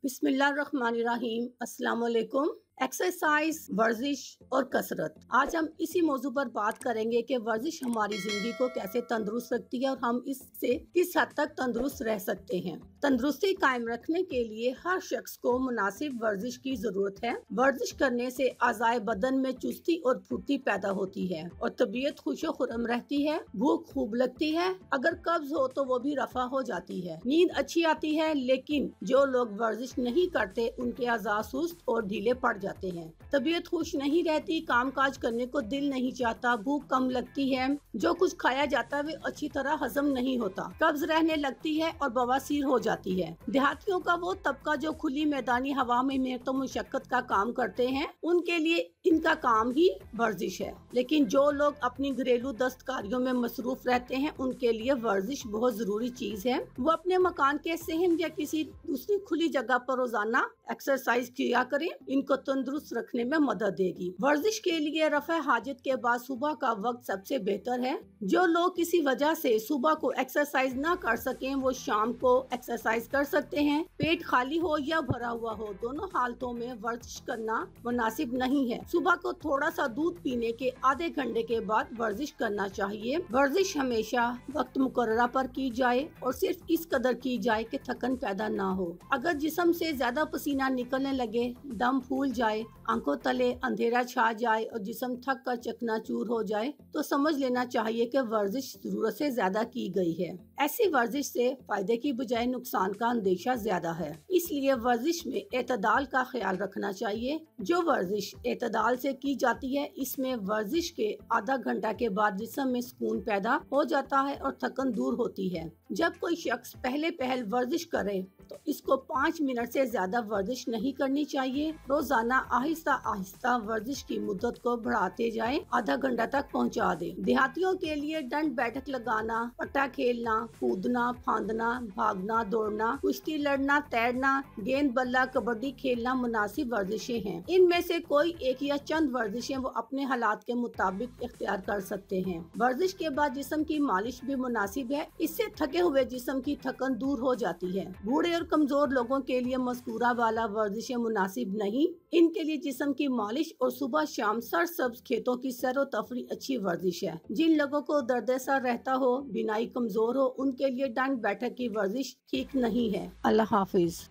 बिस्मिल्लाहिर्रहमानिर्रहीम। अस्सलाम वालेकुम। एक्सरसाइज, वर्जिश और कसरत। आज हम इसी मौजू पर बात करेंगे कि वर्जिश हमारी जिंदगी को कैसे तंदुरुस्त रखती है और हम इससे किस हद तक तंदुरुस्त रह सकते हैं। तंदुरुस्ती कायम रखने के लिए हर शख्स को मुनासिब वर्जिश की जरूरत है। वर्जिश करने से आज़ाए बदन में चुस्ती और फुर्ती पैदा होती है और तबीयत खुशो खुरम रहती है। भूख खूब लगती है। अगर कब्ज हो तो वो भी रफा हो जाती है। नींद अच्छी आती है। लेकिन जो लोग वर्जिश नहीं करते उनके आज़ा सुस्त और ढीले पड़ जाते हैं। तबीयत खुश नहीं रहती, काम काज करने को दिल नहीं चाहता, भूख कम लगती है, जो कुछ खाया जाता है वे अच्छी तरह हजम नहीं होता, कब्ज रहने लगती है और बवासीर हो जाती है। देहातियों का वो तबका जो खुली मैदानी हवा में मेहनत मुशक्कत का काम करते हैं, उनके लिए इनका काम ही वर्जिश है। लेकिन जो लोग अपनी घरेलू दस्तकारियों में मसरूफ रहते हैं उनके लिए वर्जिश बहुत जरूरी चीज है। वो अपने मकान के सहन या किसी दूसरी खुली जगह पर रोजाना एक्सरसाइज किया करें। इनको तंदुरुस्त रखने में मदद देगी। वर्जिश के लिए रफ़ा हाजत के बाद सुबह का वक्त सबसे बेहतर है। जो लोग किसी वजह से सुबह को एक्सरसाइज ना कर सकें वो शाम को एक्सरसाइज कर सकते हैं। पेट खाली हो या भरा हुआ हो, दोनों हालतों में वर्जिश करना मुनासिब नहीं है। सुबह को थोड़ा सा दूध पीने के आधे घंटे के बाद वर्जिश करना चाहिए। वर्जिश हमेशा वक्त मुकर्ररा पर की जाए और सिर्फ इस कदर की जाए कि थकन पैदा ना हो। अगर जिस्म से ज्यादा पसीना निकलने लगे, दम फूल जाए, आंखों तले अंधेरा छा जाए और जिस्म थक कर चकनाचूर हो जाए तो समझ लेना चाहिए कि वर्जिश जरूरत से ज्यादा की गई है। ऐसी वर्जिश से फायदे की बजाय नुकसान का अंदेशा ज्यादा है। इसलिए वर्जिश में एतदाल का ख्याल रखना चाहिए। जो वर्जिश एतदाल से की जाती है इसमें वर्जिश के आधा घंटा के बाद जिस्म में सुकून पैदा हो जाता है और थकन दूर होती है। जब कोई शख्स पहले पहल वर्जिश करे तो इसको 5 मिनट से ज्यादा वर्जिश नहीं करनी चाहिए। रोजाना आहिस्ता आहिस्ता वर्जिश की मुद्दत को बढ़ाते जाएं, आधा घंटा तक पहुंचा दें। देहातियों के लिए डंड बैठक लगाना, पट्टा खेलना, कूदना, फांदना, भागना, दौड़ना, कुश्ती लड़ना, तैरना, गेंद बल्ला, कबड्डी खेलना मुनासिब वर्जिशें हैं। इनमें से कोई एक या चंद वर्जिशें वो अपने हालात के मुताबिक इख्तियार कर सकते हैं। वर्जिश के बाद जिस्म की मालिश भी मुनासिब है। इससे थके हुए जिस्म की थकन दूर हो जाती है। बूढ़े और कमजोर लोगों के लिए मज़कूरा वाला वर्जिशें मुनासिब नहीं। इनके लिए जिस्म की मालिश और सुबह शाम सरसब्ज खेतों की सैर व तफरी अच्छी वर्जिश है। जिन लोगों को दर्द सर रहता हो, बिनाई कमजोर हो, उनके लिए डंड बैठक की वर्जिश ठीक नहीं है। अल्लाह हाफिज।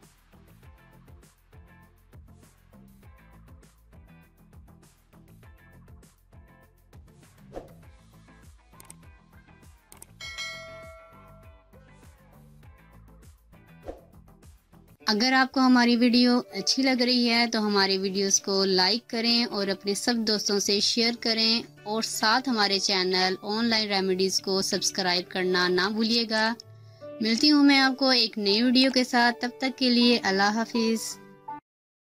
अगर आपको हमारी वीडियो अच्छी लग रही है तो हमारी वीडियोस को लाइक करें और अपने सब दोस्तों से शेयर करें और साथ हमारे चैनल ऑनलाइन रेमेडीज को सब्सक्राइब करना ना भूलिएगा। मिलती हूँ मैं आपको एक नई वीडियो के साथ, तब तक के लिए अल्लाह हाफिज।